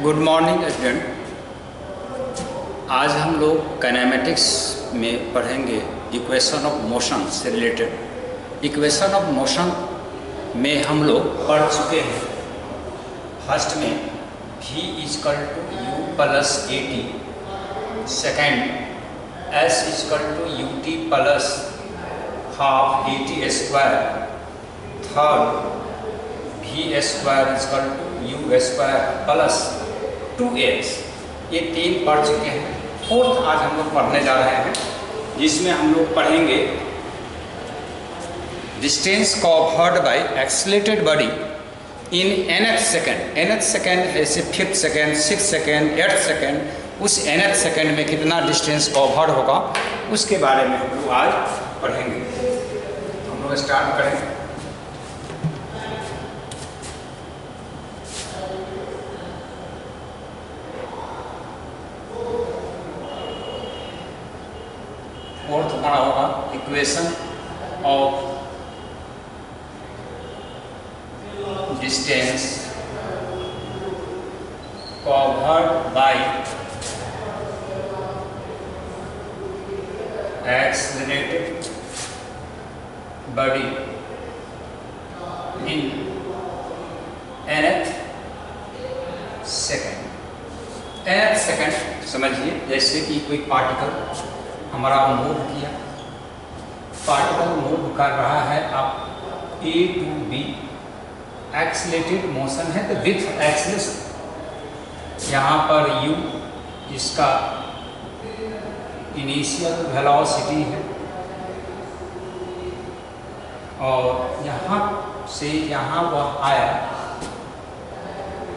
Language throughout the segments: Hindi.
Good morning student. आज हम लोग काइनेमेटिक्स में पढ़ेंगे इक्वेशन ऑफ मोशन से रिलेटेड। इक्वेशन ऑफ मोशन में हम लोग पढ़ चुके हैं। फर्स्ट में v equal to u plus a t, second s equal to u t plus half a t square, third v square equal to u square plus 2x। ये तीन पढ़ चुके हैं। फोर्थ आज हम लोग पढ़ने जा रहे हैं, जिसमें हम लोग पढ़ेंगे distance covered by accelerated body in nth second. nth second जैसे 5th second, 6th second, 8th second, उस nth सेकेंड में कितना डिस्टेंस कवर्ड होगा उसके बारे में हम लोग आज पढ़ेंगे। हम लोग स्टार्ट करेंगे। फोर्थ हमारा होगा equation of distance covered by accelerated body in nth second. nth second समझिए, जैसे कि कोई पार्टिकल हमारा मूव किया, पार्टिकल मूव कर रहा है आप A to B, accelerated motion है तो विथ एक्सेलरेशन। यहाँ पर U इसका इनिशियल वेलोसिटी है और यहाँ से यहाँ वह आया,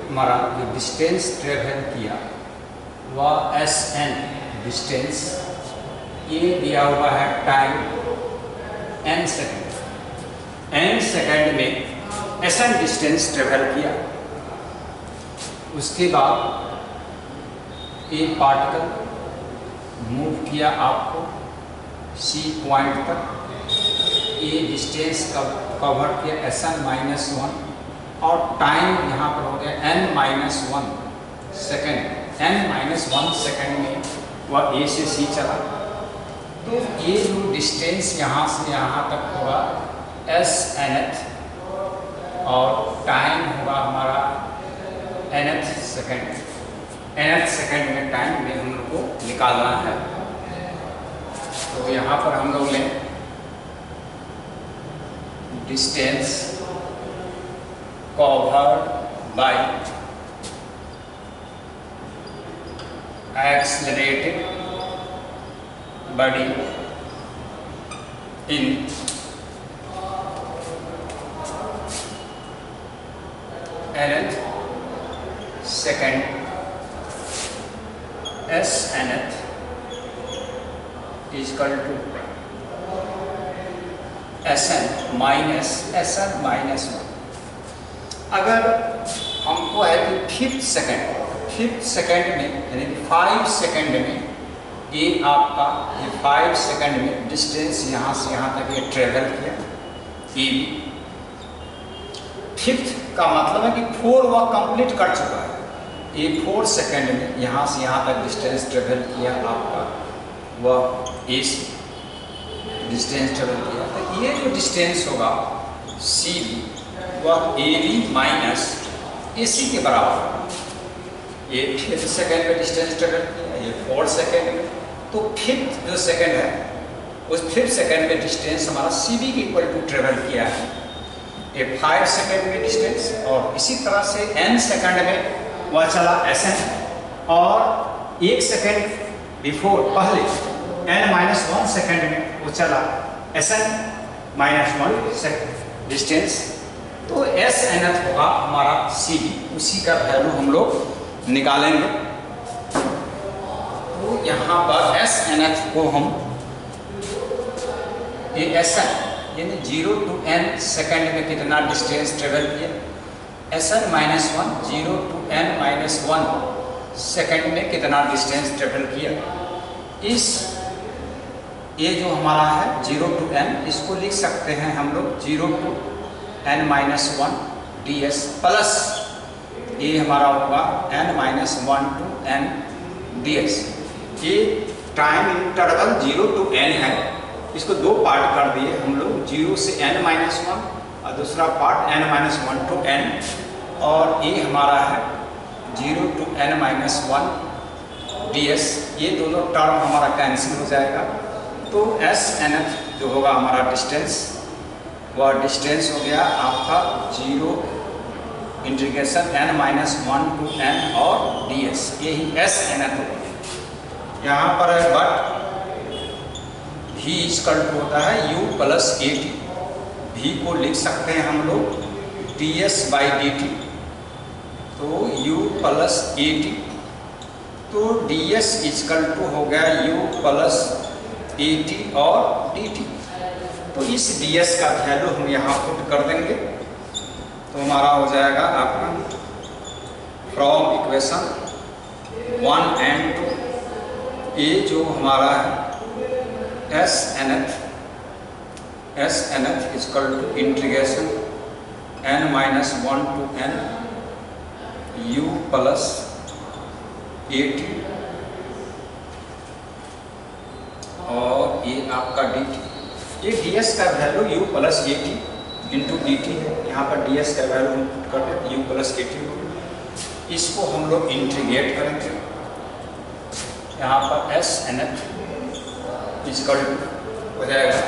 हमारा जो डिस्टेंस ट्रेवल किया वह SN डिस्टेंस, ये दिया हुआ है time n second. n second में SN डिस्टेंस ट्रेवल किया। उसके बाद एक पार्टिकल मूव किया आपको C पॉइंट तक, ये डिस्टेंस कवर किया SN-1 और टाइम यहाँ पर हो गया n-1 सेकेंड। n-1 सेकेंड में वह A से C चला, तो ये जो डिस्टेंस यहाँ से यहाँ तक होगा SNth और टाइम होगा हमारा nth सेकेंड। nth सेकेंड में टाइम में हम लोग को निकालना है। तो यहाँ पर हम लोग लें distance covered by accelerated body in nth second SNth equal to SN-1। अगर हमको है कि 5th सेकेंड में यानी 5 सेकेंड में ये आपका 5 सेकेंड में डिस्टेंस यहाँ से यहाँ तक ये ट्रेवल किया। ये 5th का मतलब है कि 4 वह कंप्लीट कर चुका है। ये 4 सेकेंड में यहाँ से यहाँ तक डिस्टेंस ट्रेवल किया आपका, वह इस डिस्टेंस ट्रेवल किया। तो ये जो डिस्टेंस होगा CV वह AB माइनस AC के बराबर होगा। ये 5th सेकेंड में डिस्टेंस ट्रेवल किया, ये 4 सेकेंड में, तो 5th जो सेकेंड है उस 5th सेकेंड में डिस्टेंस हमारा CV के इक्वल टू ट्रेवल किया है ये 5 सेकेंड में डिस्टेंस। और इसी तरह से n सेकेंड में वह चला SN और 1 सेकेंड बिफोर पहले n-1 सेकेंड में वो चला SN-1 सेकेंड डिस्टेंस। तो SNth होगा हमारा CV, उसी का वैल्यू हम लोग निकालेंगे। तो यहाँ पर SNth को हम ये SN यानी 0 to n सेकेंड में कितना डिस्टेंस ट्रेवल किया, SN-1 0 to n-1 सेकेंड में कितना डिस्टेंस ट्रेवल किया। इस ये जो हमारा है 0 to n, इसको लिख सकते हैं हम लोग 0 to n-1 ds प्लस ये हमारा होगा n-1 to n ds। ये टाइम इंटरवल 0 to n है, इसको दो पार्ट कर दिए हम लोग, 0 से n-1 और दूसरा पार्ट n-1 to n, और ये हमारा है 0 to n-1 ds। ये दोनों टर्म हमारा कैंसिल हो जाएगा, तो s nth जो होगा हमारा डिस्टेंस, वह डिस्टेंस हो गया आपका 0 इंटीग्रेशन n-1 to n और ds, यही s nth होगा। यहाँ पर है बट v इक्वल टू होता है u प्लस at। v को लिख सकते हैं हम लोग ds/dt, तो u प्लस at, तो ds इक्वल टू हो गया u प्लस at और dt। तो इस ds का वैल्यू हम यहाँ पुट कर देंगे, तो हमारा हो जाएगा आपका फ्रॉम इक्वेशन 1 and 2, ये जो हमारा है s nth equal to integration n-1 to n u plus at और ये आपका dt। ये ds का value u plus at into dt है, यहाँ पर ds का वैल्यू हम पुट कर दें u प्लस at होगा। इसको हम लोग इंटीग्रेट करेंगे, यहाँ पर s nth इक्वल टू हो जाएगा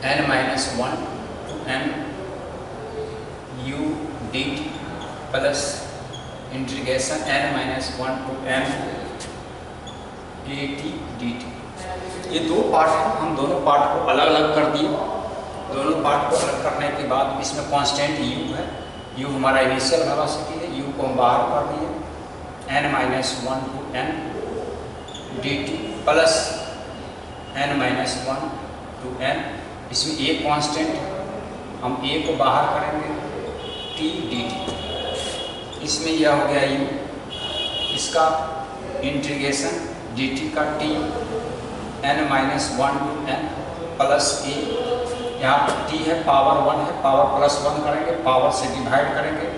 n-1 to n u dt plus integration n-1 to n at dt। ये दो पार्ट हैं, हम दोनों पार्ट को अलग अलग कर दिए। दोनों पार्ट को अलग करने के बाद इसमें कांस्टेंट u है, u हमारा इनिशियल वेलोसिटी है, u को हम बाहर कर दिए n-1 to n dt plus n-1 to n, इसमें एक कांस्टेंट हम a को बाहर करेंगे t dt। इसमें यह हो गया u, इसका इंटीग्रेशन dt का t n-1 to n plus a, यहाँ पर t है पावर 1 है, पावर प्लस 1 करेंगे, पावर से डिवाइड करेंगे,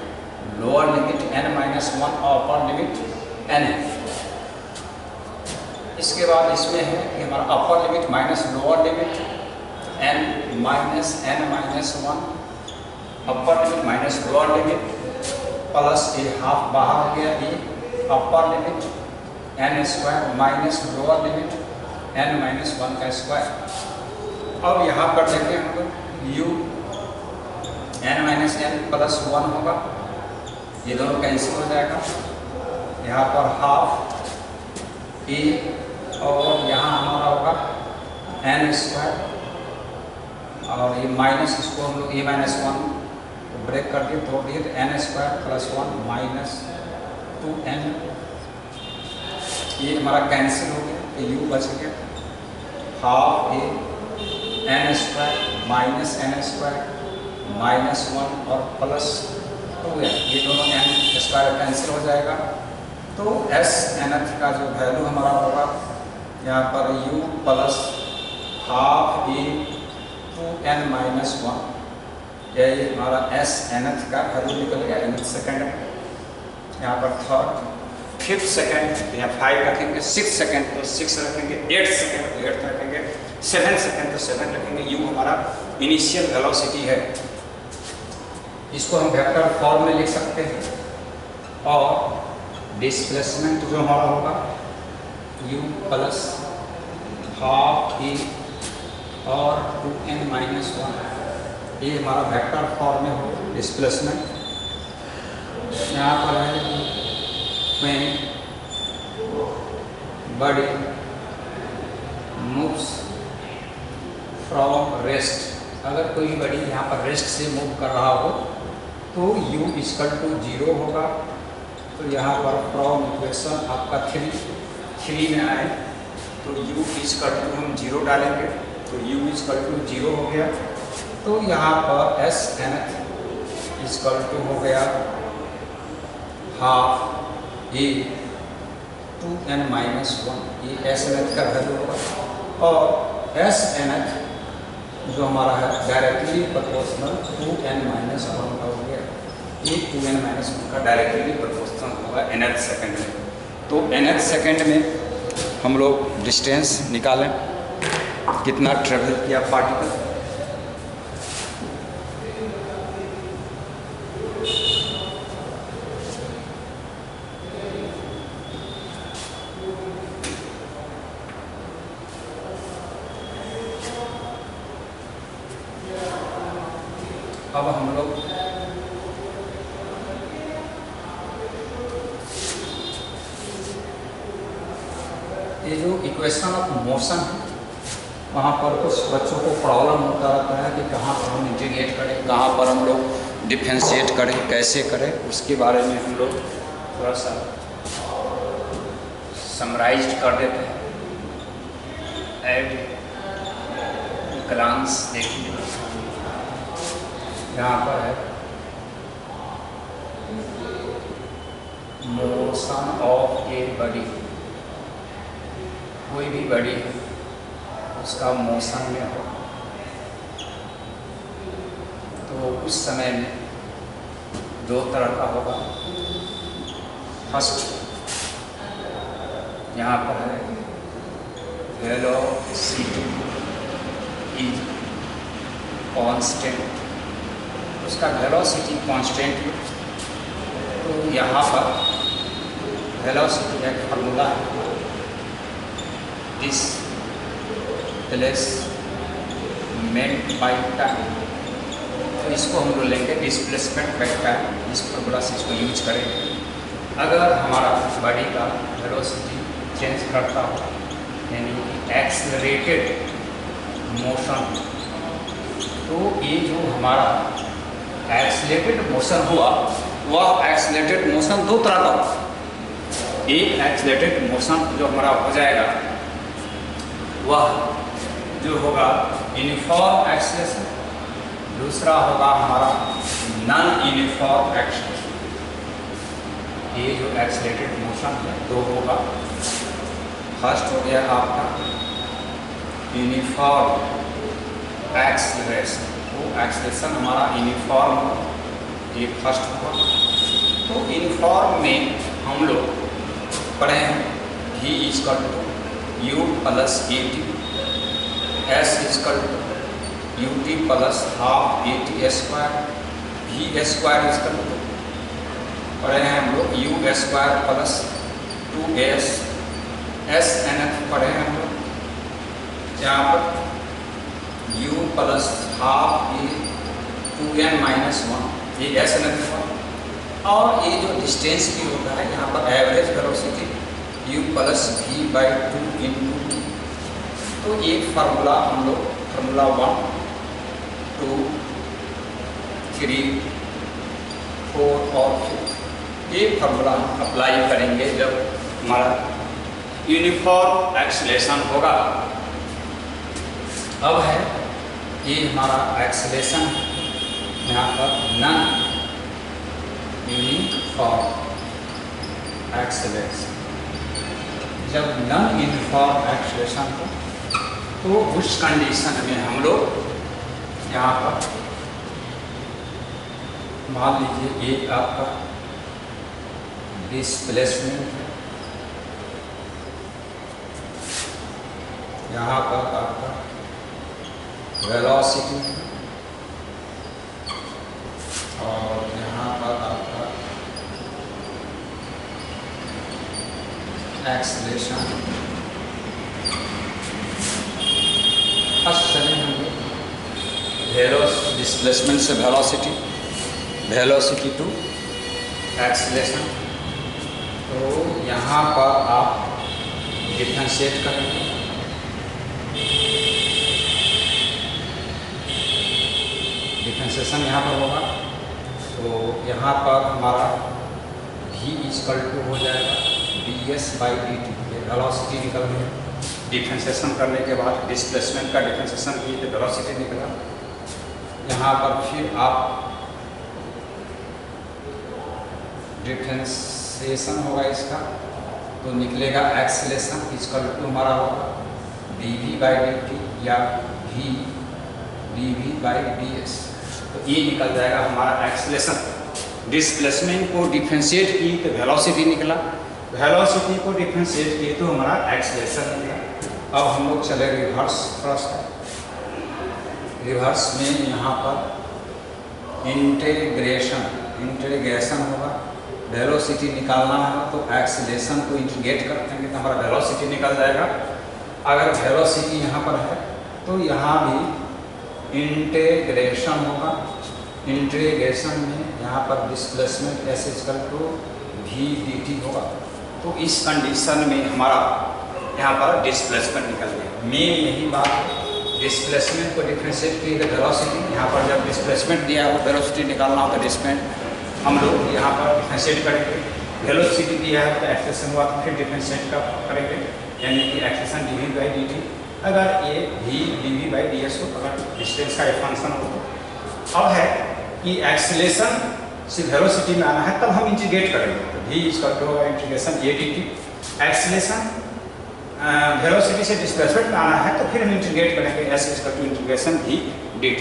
लोअर लिमिट n-1 और अपर लिमिट n है। इसके बाद इसमें है कि हमारा upper limit minus lower limit n-1 upper limit minus lower limit plus a half बाहर हो गया, ये upper limit n² minus lower limit n-1 का स्क्वायर। अब यहाँ पर देखें हम लोग u n-n प्लस 1 होगा, ये दोनों कैंसिल हो जाएगा, यहाँ पर हाफ a और यहाँ हमारा होगा n² और ये माइनस, इसको हम लोग a-1 ब्रेक कर दिए, तोड़ दिए, तो n² प्लस 1 माइनस 2n, ये हमारा कैंसिल हो गया, तो u बच गया half a n² minus n² minus 1 और प्लस 2n, ये दोनों n² कैंसिल हो जाएगा। तो s nth का जो वैल्यू हमारा होगा यहाँ पर u plus half a 2n-1, यही हमारा s nth का वैल्यू निकल गया यूनिट सेकेंड में। यहाँ पर थर्ड, फिफ्थ सेकेंड या 5 रखेंगे, 6 सेकेंड तो 6 रखेंगे, 8 सेकेंड तो 8 रखेंगे, 7 सेकेंड तो 7 रखेंगे। u हमारा इनिशियल वेलोसिटी है, इसको हम वेक्टर फॉर्म में लिख सकते हैं, और डिस्प्लेसमेंट जो हमारा होगा u प्लस हाफ a और 2n-1, ये हमारा वेक्टर फॉर्म में हो डिस्प्लेसमेंट। यहाँ पर है when body moves from rest, अगर कोई बॉडी यहाँ पर रेस्ट से मूव कर रहा हो तो u इक्वल टू 0 होगा। तो यहाँ पर फ्रॉम इक्वेशन आपका 3 में आए तो u इक्वल टू हम 0 डालेंगे, तो u इक्वल टू 0 हो गया। तो यहाँ पर s nth इक्वल टू हो गया हाफ a 2n-1, ये s nth का वैल्यू होगा, और s nth जो हमारा है directly proportional to n minus 1 का हो गया, ये 2n माइनस 1 का डायरेक्टली प्रोपोर्शनल होगा nth सेकेंड में। तो nth सेकेंड में हम लोग डिस्टेंस निकालें, कितना ट्रेवल किया पार्टिकल। अब हम लोग ये जो इक्वेशन ऑफ मोशन है, वहाँ पर कुछ बच्चों को प्रॉब्लम होता रहता है कि कहाँ पर हम इंटीग्रेट करें, कहाँ पर हम लोग डिफरेंशिएट करें, कैसे करें। उसके बारे में हम लोग थोड़ा सा समराइज कर देते हैं। एट ग्लांस देखिए, यहाँ पर है मोशन ऑफ ए बॉडी, कोई भी बॉडी है उसका मोशन में हो तो उस समय में दो तरह का होगा। फर्स्ट यहाँ पर है वेलोसिटी इज कांस्टेंट, उसका वेलोसिटी कांस्टेंट है। तो यहाँ पर वेलोसिटी का एक फार्मूला है, this plus meant by time. तो इसको हम लोग लेंगे डिस्प्लेसमेंट बाई टाइम, इस फार्मूला से इसको यूज करेंगे। अगर हमारा बॉडी का वेलोसिटी चेंज करता हो, यानी कि एक्सेलरेटेड मोशन, तो ये जो हमारा एक्सेलरेटेड मोशन हुआ, वह एक्सेलरेटेड मोशन दो तरह का हुआ। एक एक्सेलरेटेड मोशन जो हमारा हो जाएगा वह जो होगा यूनिफॉर्म एक्सेलरेशन, दूसरा होगा हमारा नॉन यूनिफॉर्म एक्सेलरेशन। ये जो एक्सेलरेटेड मोशन है दो होगा। फर्स्ट हो गया आपका यूनिफॉर्म एक्सेलरेशन, वो एक्सेलरेशन हमारा यूनिफॉर्म, ये फर्स्ट होगा। तो यूनिफॉर्म में हम लोग पढ़े हैं v equal to u plus a t, s equal to u t plus half a t square, v square equal to पढ़े हैं हम लोग u square plus 2s, s n f पढ़े हैं हम लोग यहाँ पर u plus half a 2n minus 1, ये एस एन एफ। और ये जो डिस्टेंस भी होता है यहाँ पर average velocity u plus v by 2 into T. तो ये फार्मूला हम लोग फार्मूला 1, 2, 3, 4 और 5 ये फार्मूला हम अप्लाई करेंगे जब हमारा यूनिफॉर्म एक्सेलरेशन होगा। अब है ये हमारा एक्सेलरेशन यहाँ पर नॉन यूनिफॉर्म एक्सेलरेशन। जब नॉन यूनिफॉर्म एक्सेलरेशन हो तो उस कंडीशन में हम लोग यहाँ पर मान लीजिए एक आपका डिस्प्लेसमेंट है, यहाँ पर आपका वेलोसिटी है और यहाँ पर आपका एक्सेलरेशन। फर्स्ट चलेंगे वेलोसिटी, डिस्प्लेसमेंट से वेलोसिटी, वेलोसिटी टू एक्सेलरेशन। तो यहाँ पर आप डिफरेंशिएट करेंगे, डिफरेंशिएशन यहाँ पर होगा। तो यहाँ पर हमारा v इजकल टू हो जाएगा ds by D T, velocity निकल गया। डिफरेंशिएशन करने के बाद डिस्प्लेसमेंट का डिफरेंशिएशन की तो वेलोसिटी निकला। यहाँ पर फिर आप डिफरेंशिएशन होगा इसका, तो निकलेगा एक्सेलरेशन इजकल टू हमारा होगा dv बाई dt या v dv/ds। तो ये निकल जाएगा हमारा एक्सीलरेशन। डिस्प्लेसमेंट को डिफरेंशिएट की तो वेलोसिटी निकला, वेलोसिटी को डिफरेंशिएट किए तो हमारा एक्सीलरेशन निकला। अब हम लोग चले रिवर्स फर्स्ट। रिवर्स में यहाँ पर इंटीग्रेशन होगा, वेलोसिटी निकालना है तो एक्सीलरेशन को इंटीग्रेट करते हैं तो हमारा वेलोसिटी निकल जाएगा। अगर वेलोसिटी यहाँ पर है तो यहाँ भी इंटीग्रेशन होगा। इंटीग्रेशन में यहाँ पर displacement s equal to v d t होगा। तो इस कंडीशन में हमारा यहाँ पर डिस्प्लेसमेंट निकल गया। मेन यही बात है, डिस्प्लेसमेंट को डिफरेंशिएट किए तो वेलोसिटी, यहाँ पर जब डिस्प्लेसमेंट दिया हो वेलोसिटी निकालना हो तो डिस्प्लेसमेंट हम लोग यहाँ पर डिफरेंशिएट करेंगे। वेलोसिटी दिया है तो एक्सेलेरेशन हुआ तो फिर डिफरेंशिएट करेंगे, यानी कि एक्सेलेरेशन dv/dt। अगर ये v dv/ds हो, अगर डिस्टेंस का एक फंक्शन हो तो अब है कि एक्सेलेरेशन से वेलोसिटी में आना है तब हम इंटीग्रेट करेंगे। तो v इसका जो होगा integration a dt। Acceleration velocity से डिस्प्लेसमेंट में आना है तो फिर हम इंटीग्रेट करेंगे s इसका टू इंटीग्रेशन v dt।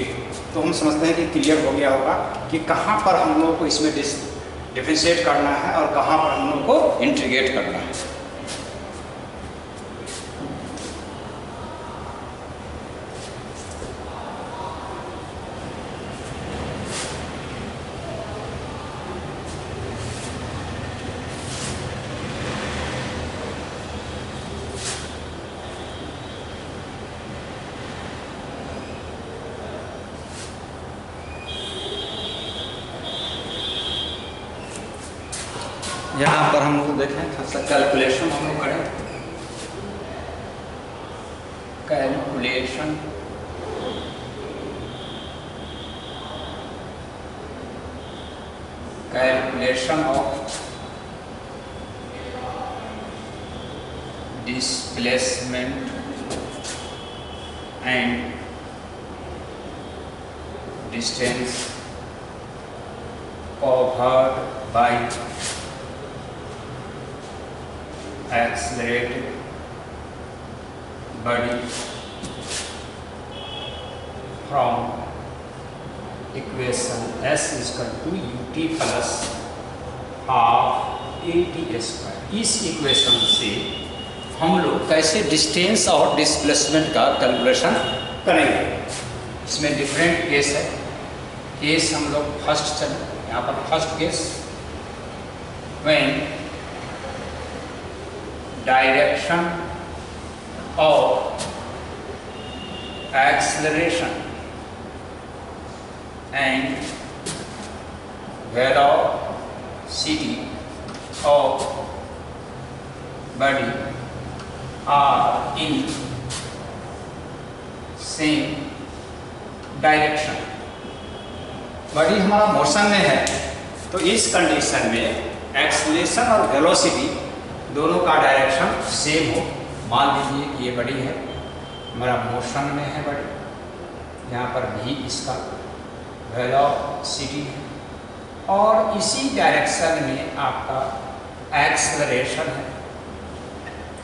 तो हम समझते हैं कि क्लियर हो गया होगा कि कहाँ पर हम लोगों को इसमें डिफरेंशिएट करना है और कहाँ पर हम लोगों को इंटीग्रेट करना है। यहाँ पर हम लोग देखें थोड़ा सा कैलकुलेशन हम लोग करें। Calculation of displacement and distance covered bye accelerated body from equation s is equal to ut plus half at square। इस इक्वेशन से हम लोग कैसे डिस्टेंस और डिस्प्लेसमेंट का कैलकुलेशन करेंगे। इसमें डिफरेंट केस है। केस हम लोग फर्स्ट चले, यहाँ पर first case when direction of acceleration and velocity of body are in same direction। Body हमारा मोशन में है तो इस कंडीशन में एक्सेलरेशन और वेलोसिटी दोनों का डायरेक्शन सेम हो। मान लीजिए कि ये बड़ी है, हमारा मोशन में है बड़ी, यहाँ पर भी इसका वेलोसिटी है और इसी डायरेक्शन में आपका एक्सेलरेशन है।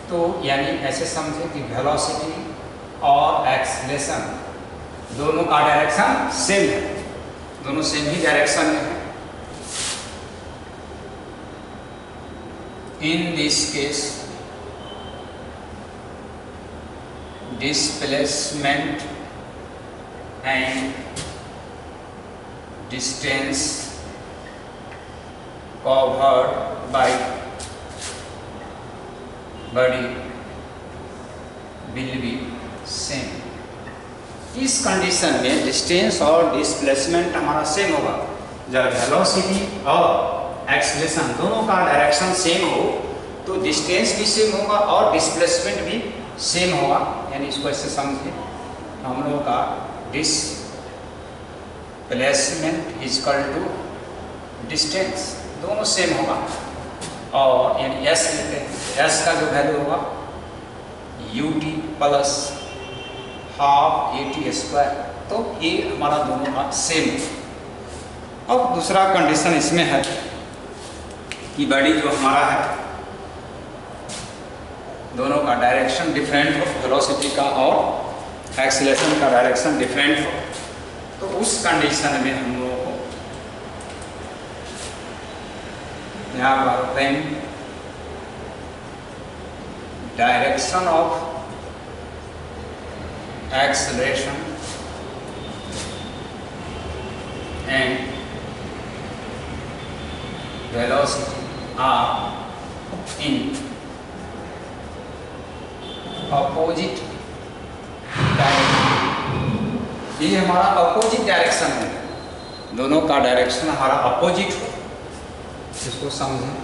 तो यानी ऐसे समझे कि वेलोसिटी और एक्सेलरेशन दोनों का डायरेक्शन सेम है, दोनों सेम ही डायरेक्शन में है। In this case, displacement and distance covered by body will be same। इस कंडीशन में डिस्टेंस और डिस्प्लेसमेंट हमारा सेम होगा। जब वेलोसिटी और एक्सेलरेशन दोनों का डायरेक्शन सेम हो तो डिस्टेंस भी सेम होगा और डिस्प्लेसमेंट भी सेम होगा। यानी इसको ऐसे समझिए, हम लोगों का डिस्प्लेसमेंट इक्वल टू डिस्टेंस दोनों सेम होगा और यानी एस लेते हैं। एस का जो वैल्यू होगा ut plus half at square. तो ये हमारा दोनों का सेम है। अब दूसरा कंडीशन इसमें है कि बॉडी जो हमारा है दोनों का डायरेक्शन डिफरेंट हो, वेलोसिटी का और एक्सीलरेशन का डायरेक्शन डिफरेंट हो। तो उस कंडीशन में हम लोगों को यहाँ पर when direction of acceleration and velocity are in opposite direction. ये हमारा अपोजिट डायरेक्शन है, दोनों का डायरेक्शन हमारा अपोजिट हो, इसको समझें।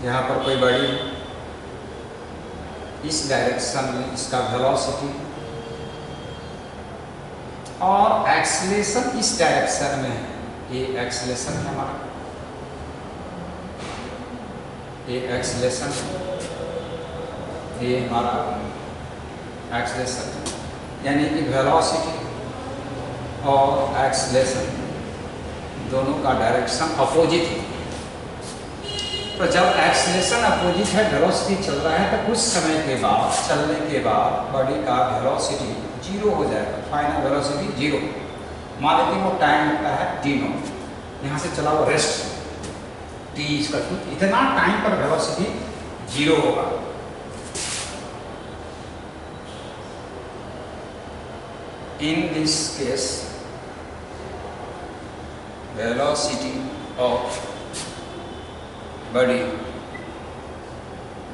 यहाँ पर कोई बड़ी इस डायरेक्शन में इसका वेलोसिटी और एक्सेलरेशन इस डायरेक्शन में है, ये एक्सेलरेशन है हमारा, ये एक्सेलरेशन है, ये हमारा एक्सेलरेशन, यानी कि वेलोसिटी और एक्सेलरेशन दोनों का डायरेक्शन अपोजिट है। तो जब एक्सेलरेशन अपोजिट है, वेलोसिटी चल रहा है, तो कुछ समय के बाद चलने के बाद बॉडी का वेलोसिटी जीरो हो जाएगा, फाइनल वेलोसिटी जीरो। मान लेते हैं वो टाइम होता है t0, यहाँ से चला वो रेस्ट t इसका इतना टाइम पर वेलोसिटी जीरो होगा। In this case, velocity of body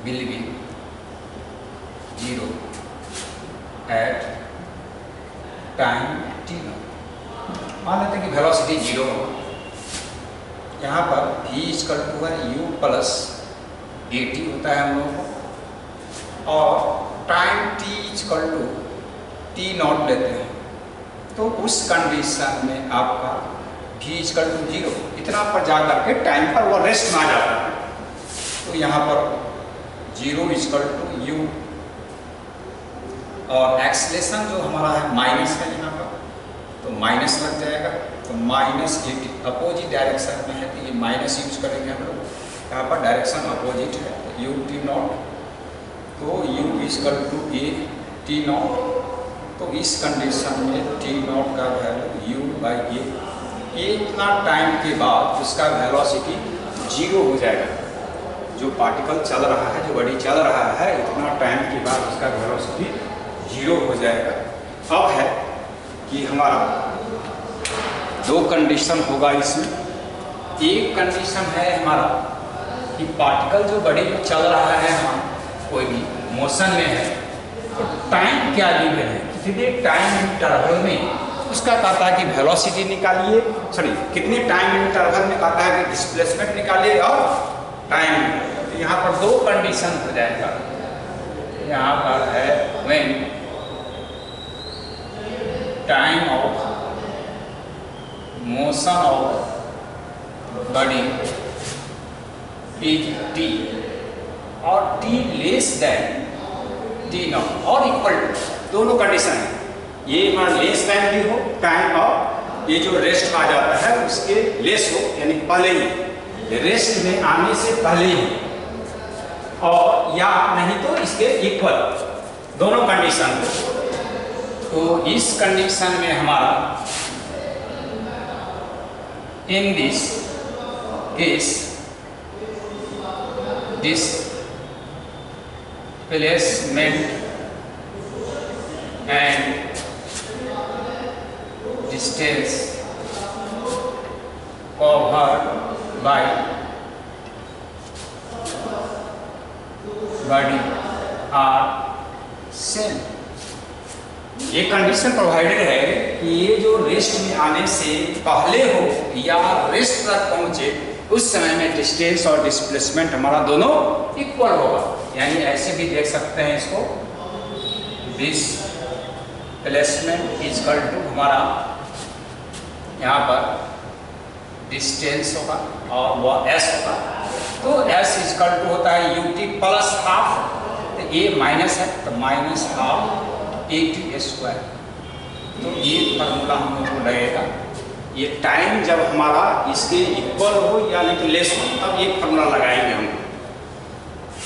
will be zero at time t0। मान लेते हैं कि वेलोसिटी जीरो होगा। यहाँ पर v इक्वल टू है u प्लस at होता है हम लोगों को, और time t equal to t0 लेते हैं। तो उस कंडीशन में आपका v इक्वल टू जीरो इतना पर जा करके टाइम पर वो रेस्ट में आ जाता है। तो यहाँ पर जीरो इक्वल टू u और एक्सेलरेशन जो हमारा है माइनस है यहाँ पर, तो माइनस लग जाएगा। तो माइनस अपोजिट डायरेक्शन में है, तो ये माइनस यूज करेंगे हम लोग। यहाँ पर डायरेक्शन अपोजिट है, तो u t0, तो u equal to a t0। तो इस कंडीशन में t0 का वैल्यू u बाई a, इतना टाइम के बाद उसका वेलोसिटी जीरो हो जाएगा। जो पार्टिकल चल रहा है, जो बॉडी चल रहा है, इतना टाइम के बाद उसका वेलोसिटी जीरो हो जाएगा। अब है कि हमारा दो कंडीशन होगा इसमें। एक कंडीशन है हमारा कि पार्टिकल जो बॉडी में चल रहा है, हमारा कोई भी मोशन में है, तो टाइम क्या गिवन है, कितने टाइम इंटरवल में उसका कहता है कि वेलोसिटी निकालिए, सॉरी कितने टाइम इंटरवल में कहता है कि डिस्प्लेसमेंट निकालिए और टाइम। तो यहाँ पर दो कंडीशन हो जाएगा। यहाँ पर है when time of motion of body is t और t लेस देन t0 और इक्वल टू, दोनों कंडीशन है। ये हमारा लेस देन भी हो टाइम, और ये जो रेस्ट आ जाता है उसके लेस हो, यानी पहले ही, रेस्ट में आने से पहले ही, और या नहीं तो इसके इक्वल, दोनों कंडीशन हो। तो इस कंडीशन में हमारा in this case displacement and distance covered by body are same। ये कंडीशन प्रोवाइडेड है कि ये जो रेस्ट में आने से पहले हो या रेस्ट तक पहुंचे, उस समय में डिस्टेंस और डिस्प्लेसमेंट हमारा दोनों इक्वल होगा। यानी ऐसे भी देख सकते हैं इसको, डिस्प्लेसमेंट इक्वल टू हमारा यहाँ पर डिस्टेंस होगा और वह s होगा। तो s इक्वल टू होता है ut प्लस हाफ, तो a माइनस है तो माइनस हाफ at स्क्वायर। तो ये फार्मूला हम लोग को लगेगा। ये टाइम जब हमारा इसके इक्वल हो या नहीं तो लेस हो, तब ये फार्मूला लगाएंगे हम।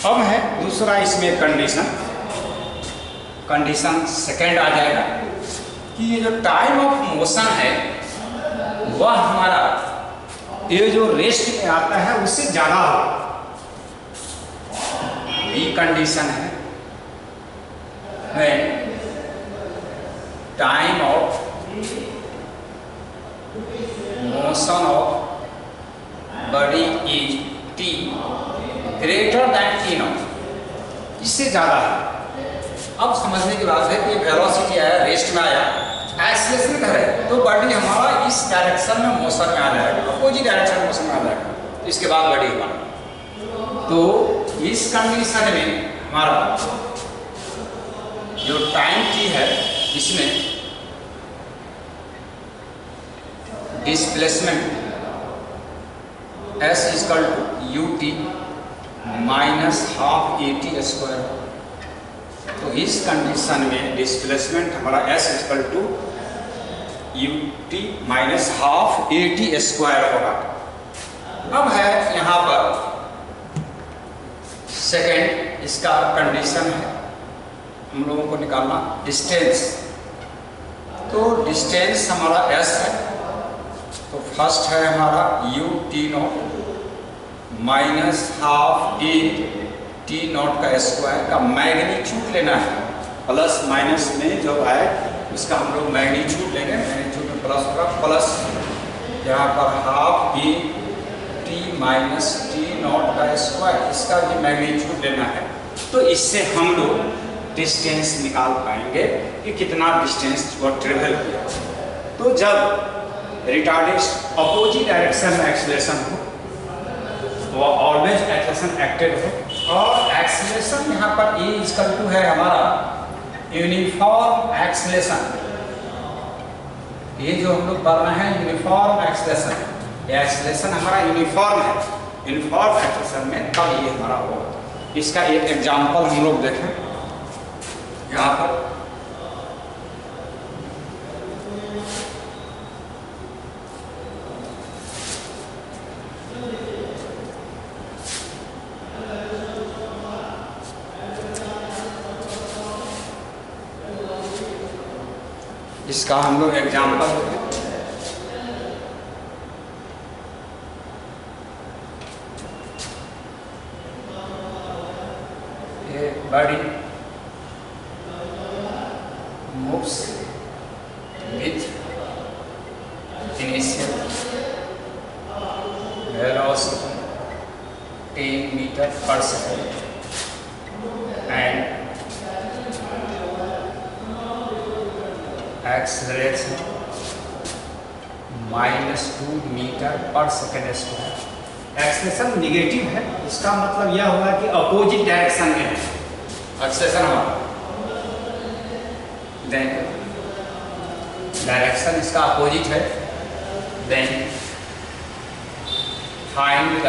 अब है दूसरा इसमें कंडीशन सेकंड आ जाएगा। कि ये जो टाइम ऑफ मोशन है वह हमारा ये जो रेस्ट में आता है उससे ज्यादा हो। ये कंडीशन है when time of motion of body is t greater than t naught, इससे ज्यादा है। अब समझने की बात है कि वेलोसिटी आया, रेस्ट में आया, एक्सीलरेशन है तो बॉडी हमारा इस डायरेक्शन में मोशन में आ जाएगा, अपोजिट डायरेक्शन में मोशन में आ जाएगा, इसके बाद बॉडी हमारा। तो इस कंडीशन में हमारा जो टाइम टी है इसमें displacement s equal to ut minus half at square. तो इस कंडीशन में डिस्प्लेसमेंट हमारा s equal to ut minus half at square होगा। अब है यहाँ पर सेकेंड इसका कंडीशन है हम लोगों को निकालना डिस्टेंस। तो डिस्टेंस हमारा s है, तो फर्स्ट है हमारा u t not minus half a t not का स्क्वायर का मैग्नीट्यूड लेना है। प्लस माइनस में जो है उसका हम लोग मैग्नीट्यूड लेंगे, मैग्नीट्यूड में प्लस होगा, प्लस यहाँ पर half a t minus t not का स्क्वायर, इसका भी मैग्नीट्यूड लेना है। तो इससे हम लोग डिस्टेंस निकाल पाएंगे कि कितना डिस्टेंस वो ट्रेवल किया। तो जब रिटार्डेड अपोजिट डायरेक्शन में एक्सीलरेशन हो तो ऑलवेज एक्सीलरेशन एक्टिव हो, और एक्सीलरेशन यहाँ पर e इक्वल टू है हमारा यूनिफॉर्म एक्सीलरेशन। ये जो हम लोग पढ़ रहे हैं यूनिफॉर्म एक्सीलरेशन, ये एक्सीलरेशन हमारा यूनिफॉर्म है, यूनिफॉर्म एक्सीलरेशन में तब ये हमारा होगा। इसका एक एग्जांपल हम लोग देखें यहाँ पर। इसका हम लोग एग्जांपल देखें। ये body moves with initial velocity 10 meter per second and acceleration -2 meter per second square। Acceleration negative है, इसका मतलब यह हुआ कि अपोजिट डायरेक्शन में है एक्सेलरेशन हमारा। देन डायरेक्शन इसका अपोजिट है। Then find the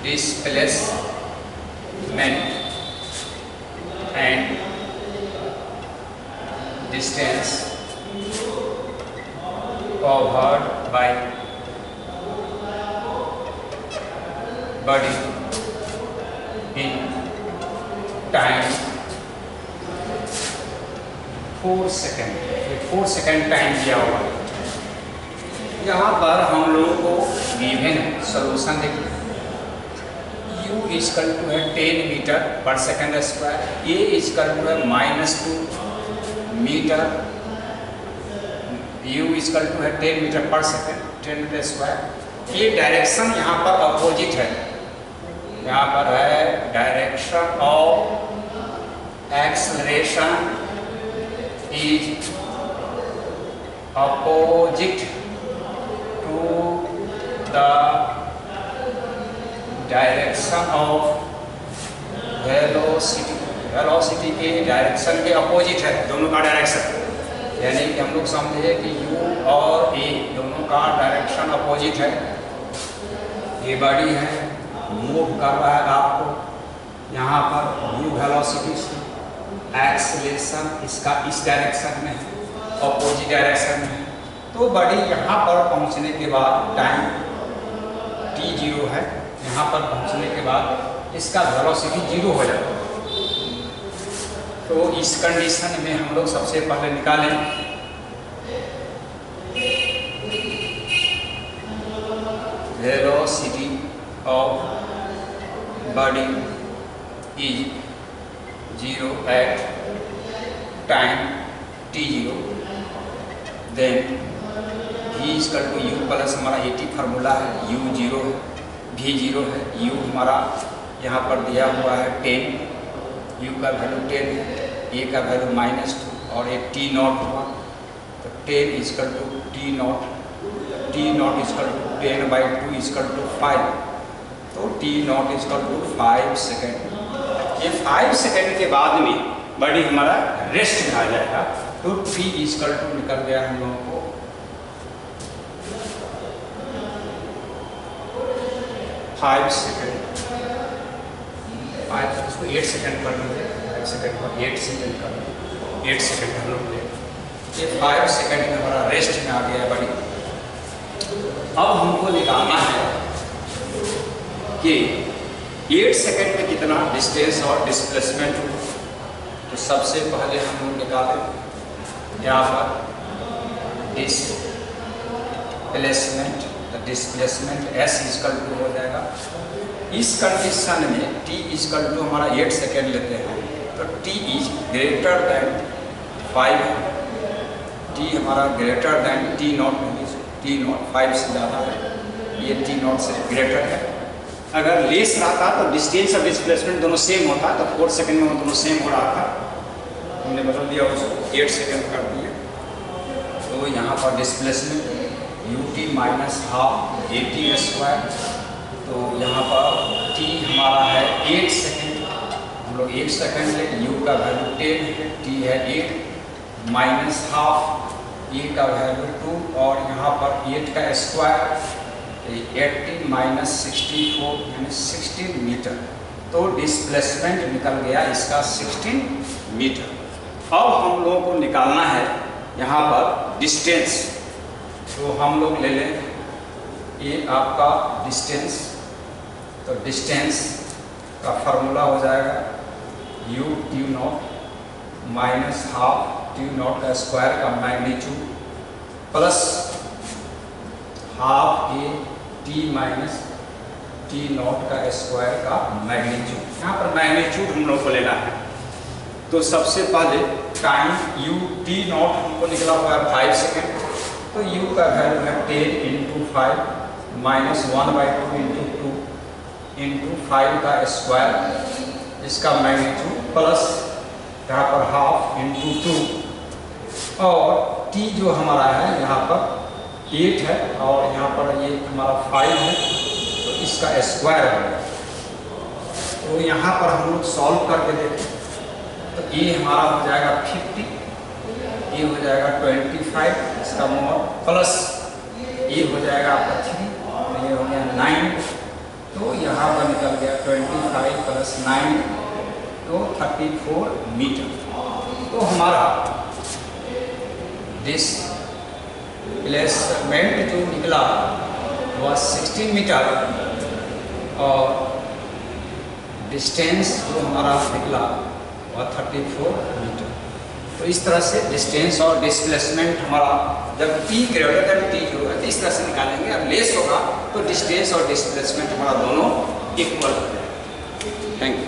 displacement and distance covered by body in time 4 second. 4 second time दिया हुआ है। यहाँ पर हम लोगों को गिवन सोल्यूशन देखिए, u इक्वल टू है 10 metre per second square, a equal to है -2 मीटर, u इक्वल टू है 10 metre per second, 10 metre square. ये डायरेक्शन यहाँ पर अपोजिट है, यहाँ पर है direction of acceleration is opposite to the direction of velocity। Velocity के डायरेक्शन के अपोजिट है दोनों का डायरेक्शन, यानी कि हम लोग समझे कि u और a दोनों का डायरेक्शन अपोजिट है। ये बॉडी है, मूव कर रहा है आपको यहाँ पर u वेलोसिटी से, एक्सेलरेशन इसका इस डायरेक्शन में है, अपोजिट डायरेक्शन में है। तो बॉडी यहाँ पर पहुँचने के बाद टाइम t0 है, यहाँ पर पहुँचने के बाद इसका वेलोसिटी 0 हो जाता है। तो इस कंडीशन में हम लोग सबसे पहले निकालें velocity of body is 0 at time t0, then v equal to u plus हमारा 80 फार्मूला है, u 0 है, v 0 है, u हमारा यहाँ पर दिया हुआ है 10, u का वैल्यू 10 है, a का वैल्यू -2 और एक t नॉट हुआ, तो 10 equal to t not equal to 10/2 equal to 5, तो t not equal to 5 second. ये 5 सेकेंड के बाद में बॉडी हमारा रेस्ट में आ जाएगा, तो t इक्वल टू निकल गया हम लोगों को 5 सेकेंड। 5 इसको 8 सेकेंड कर लीजिए, 5 सेकेंड पर 8 सेकेंड कर लीजिए, 8 सेकेंड हम लोग ले, ये 5 सेकेंड में हमारा रेस्ट में आ गया बॉडी। अब हमको निकालना है कि 8 सेकेंड में कितना डिस्टेंस और डिस्प्लेसमेंट हो। तो सबसे पहले हम लोग निकालें यहाँ पर डिस्प्लेसमेंट s इक्वल टू हो जाएगा। इस कंडीशन में t इक्वल टू हमारा 8 सेकेंड लेते हैं, तो t is greater than 5, t हमारा ग्रेटर देन t नॉट 5 से ज़्यादा है, ये t नॉट से ग्रेटर है। अगर लेस रहता तो डिस्टेंस और डिस्प्लेसमेंट दोनों सेम होता, तो 4 सेकेंड में वो दोनों सेम हो रहा था, हमने बदल दिया उसको 8 सेकेंड कर दिए। तो यहाँ पर displacement ut minus half AT², तो यहाँ पर t हमारा है 8 सेकेंड, हम लोग 1 सेकेंड ले, u का वैल्यू 10 है, t है 8 माइनस हाफ, a का वैल्यू 2 और यहाँ पर 8 का स्क्वायर 80 माइनस 64 यानी 16 मीटर, तो डिस्प्लेसमेंट निकल गया इसका 16 मीटर। अब हम लोगों को निकालना है यहाँ पर डिस्टेंस, तो हम लोग ले लें ये आपका डिस्टेंस, तो डिस्टेंस का फार्मूला हो जाएगा u t not minus half t not का स्क्वायर का magnitude plus half a t minus t not का स्क्वायर का मैग्नीट्यूड। यहाँ पर मैग्नीट्यूड हम लोग को लेना है, तो सबसे पहले टाइम u t नॉट हमको निकला हुआ है 5 सेकेंड, तो u का वैल्यू है 10 इंटू 5 माइनस 1/2 इंटू 2 इंटू 5 का स्क्वायर, इसका मैग्नीट्यूड प्लस यहाँ पर हाफ इंटू 2 और t जो हमारा है यहाँ पर 8 है और यहाँ पर ये हमारा 5 है, तो इसका स्क्वायर है। तो यहाँ पर हम लोग सॉल्व करके देखें, तो ये हमारा हो जाएगा 50, ये हो जाएगा 25 इसका मोर प्लस ये हो जाएगा आपका 3, ये हो गया 9, तो यहाँ पर निकल गया 25 प्लस 9, तो 34 मीटर। तो हमारा डिस्प्लेसमेंट जो निकला वह 16 मीटर और डिस्टेंस जो हमारा निकला वह 34 मीटर। तो इस तरह से डिस्टेंस और डिस्प्लेसमेंट हमारा जब t ग्रेटर देन t0 है, इस तरह से निकालेंगे। अब लेस होगा तो डिस्टेंस और डिस्प्लेसमेंट हमारा दोनों इक्वल हो जाएगा। Thank you.